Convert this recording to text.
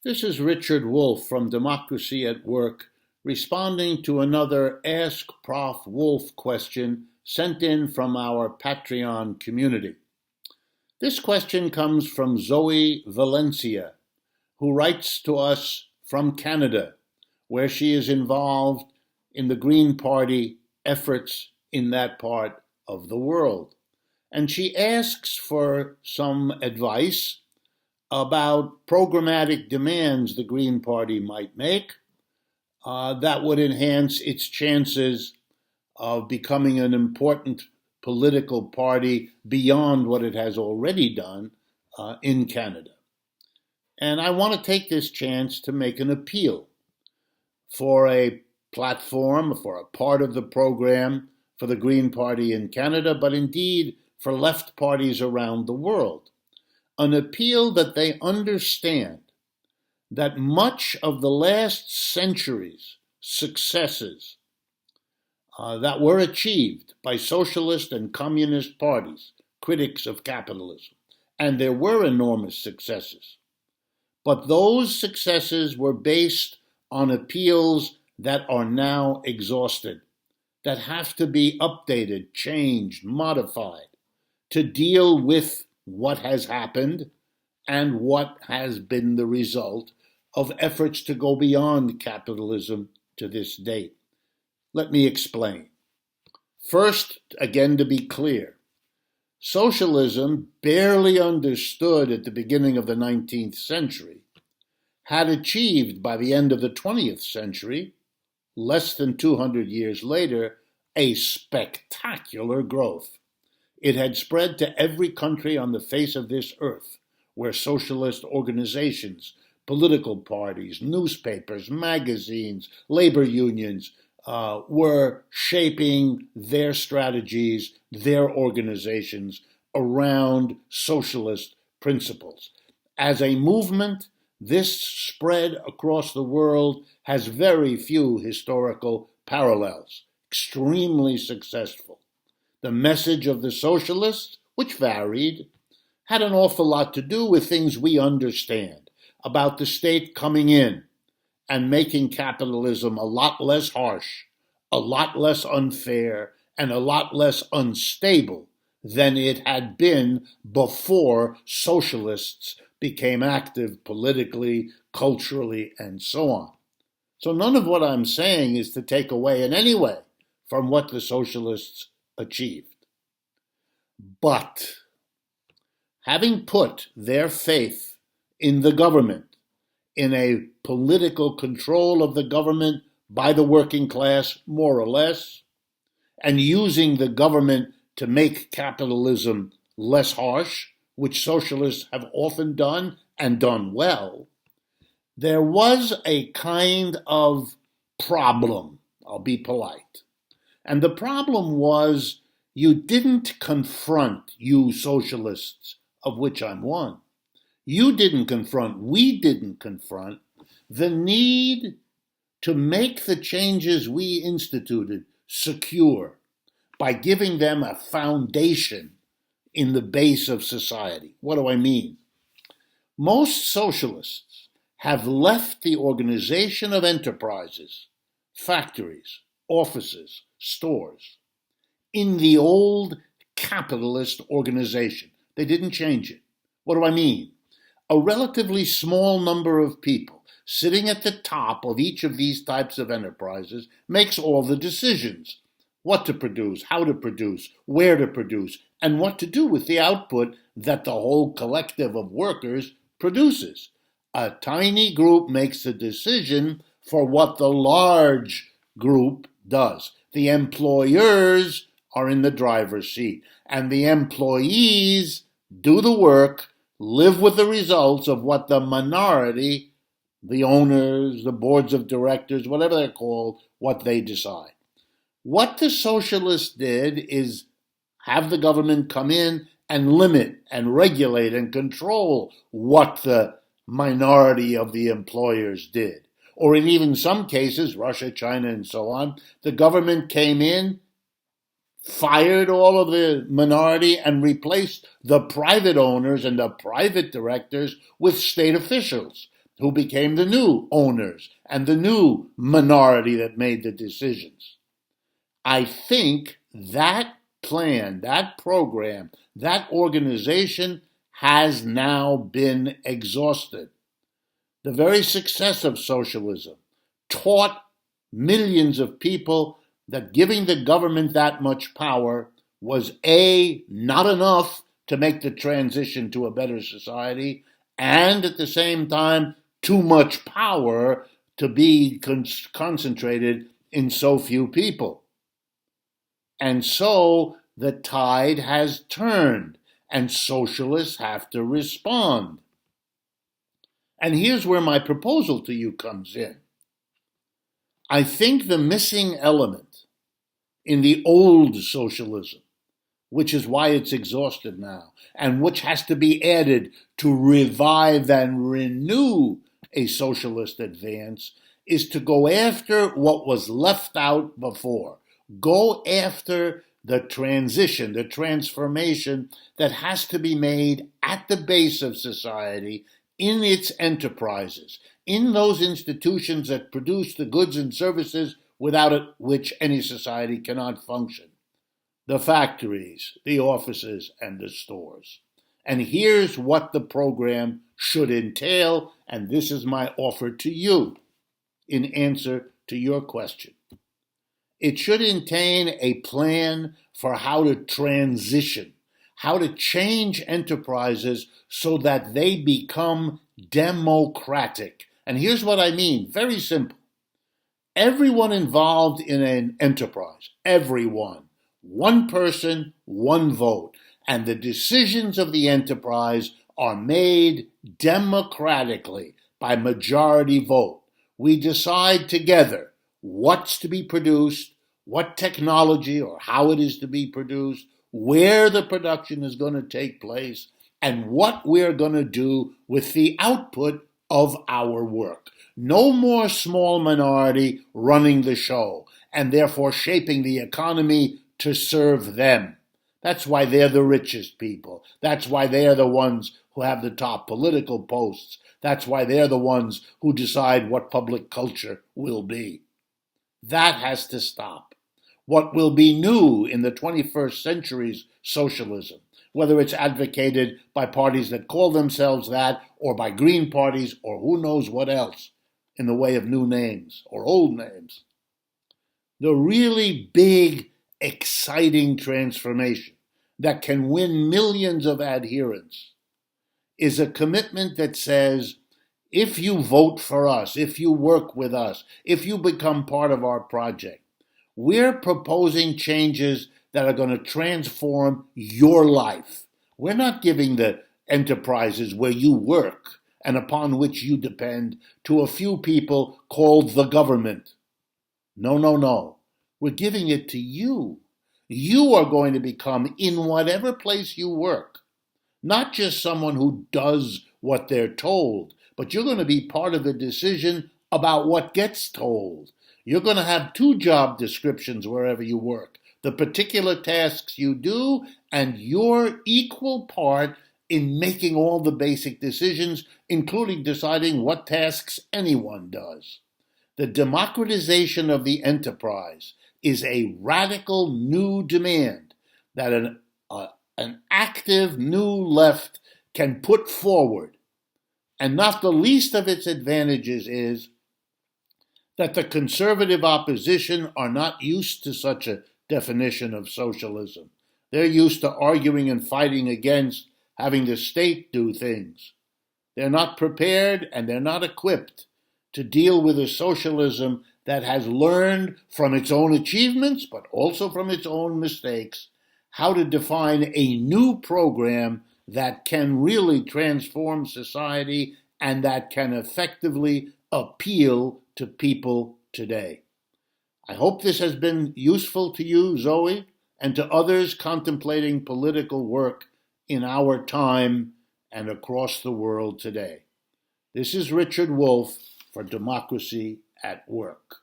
This is Richard Wolff from Democracy at Work, responding to another Ask Prof Wolff question sent in from our Patreon community. This question comes from Zoe Valencia, who writes to us from Canada, where she is involved in the Green Party efforts in that part of the world. And she asks for some advice about programmatic demands the Green Party might make that would enhance its chances of becoming an important political party beyond what it has already done in Canada. And I want to take this chance to make an appeal for a platform, for a part of the program for the Green Party in Canada, but indeed for left parties around the world. An appeal that they understand that much of the last century's successes that were achieved by socialist and communist parties, critics of capitalism, and there were enormous successes, but those successes were based on appeals that are now exhausted, that have to be updated, changed, modified to deal with what has happened and what has been the result of efforts to go beyond capitalism to this date. Let me explain. First, again, to be clear, socialism, barely understood at the beginning of the 19th century, had achieved by the end of the 20th century, less than 200 years later, a spectacular growth. It had spread to every country on the face of this earth where socialist organizations, political parties, newspapers, magazines, labor unions were shaping their strategies, their organizations around socialist principles. As a movement, this spread across the world has very few historical parallels, extremely successful. The message of the socialists, which varied, had an awful lot to do with things we understand about the state coming in and making capitalism a lot less harsh, a lot less unfair, and a lot less unstable than it had been before socialists became active politically, culturally, and so on. So none of what I'm saying is to take away in any way from what the socialists achieved. But having put their faith in the government, in a political control of the government by the working class, more or less, and using the government to make capitalism less harsh, which socialists have often done and done well, there was a kind of problem, I'll be polite. And the problem was you didn't confront, you socialists, of which I'm one. You didn't confront, we didn't confront the need to make the changes we instituted secure by giving them a foundation in the base of society. What do I mean? Most socialists have left the organization of enterprises, factories, offices, stores, in the old capitalist organization. They didn't change it. What do I mean? A relatively small number of people sitting at the top of each of these types of enterprises makes all the decisions. What to produce, how to produce, where to produce, and what to do with the output that the whole collective of workers produces. A tiny group makes the decision for what the large group does. The employers are in the driver's seat, and the employees do the work, live with the results of what the minority, the owners, the boards of directors, whatever they're called, what they decide. What the socialists did is have the government come in and limit and regulate and control what the minority of the employers did. Or in even some cases, Russia, China, and so on, the government came in, fired all of the minority, and replaced the private owners and the private directors with state officials who became the new owners and the new minority that made the decisions. I think that plan, that program, that organization has now been exhausted. The very success of socialism taught millions of people that giving the government that much power was A, not enough to make the transition to a better society, and at the same time, too much power to be concentrated in so few people. And so the tide has turned, and socialists have to respond. And here's where my proposal to you comes in. I think the missing element in the old socialism, which is why it's exhausted now, and which has to be added to revive and renew a socialist advance, is to go after what was left out before. Go after the transition, the transformation that has to be made at the base of society, in its enterprises, in those institutions that produce the goods and services without which any society cannot function. The factories, the offices, and the stores. And here's what the program should entail, and this is my offer to you in answer to your question. It should contain a plan for how to transition, how to change enterprises so that they become democratic. And here's what I mean, very simple. Everyone involved in an enterprise, everyone, one person, one vote, and the decisions of the enterprise are made democratically by majority vote. We decide together what's to be produced, what technology or how it is to be produced, where the production is going to take place, and what we're going to do with the output of our work. No more small minority running the show and therefore shaping the economy to serve them. That's why they're the richest people. That's why they're the ones who have the top political posts. That's why they're the ones who decide what public culture will be. That has to stop. What will be new in the 21st century's socialism, whether it's advocated by parties that call themselves that, or by green parties, or who knows what else in the way of new names or old names. The really big, exciting transformation that can win millions of adherents is a commitment that says, if you vote for us, if you work with us, if you become part of our project, we're proposing changes that are going to transform your life. We're not giving the enterprises where you work and upon which you depend to a few people called the government. No, no, no. We're giving it to you. You are going to become, in whatever place you work, not just someone who does what they're told, but you're going to be part of the decision about what gets told. You're going to have 2 job descriptions wherever you work, the particular tasks you do and your equal part in making all the basic decisions, including deciding what tasks anyone does. The democratization of the enterprise is a radical new demand that an active new left can put forward. And not the least of its advantages is that the conservative opposition are not used to such a definition of socialism. They're used to arguing and fighting against having the state do things. They're not prepared and they're not equipped to deal with a socialism that has learned from its own achievements, but also from its own mistakes, how to define a new program that can really transform society and that can effectively appeal to people today. I hope this has been useful to you, Zoe, and to others contemplating political work in our time and across the world today. This is Richard Wolff for Democracy at Work.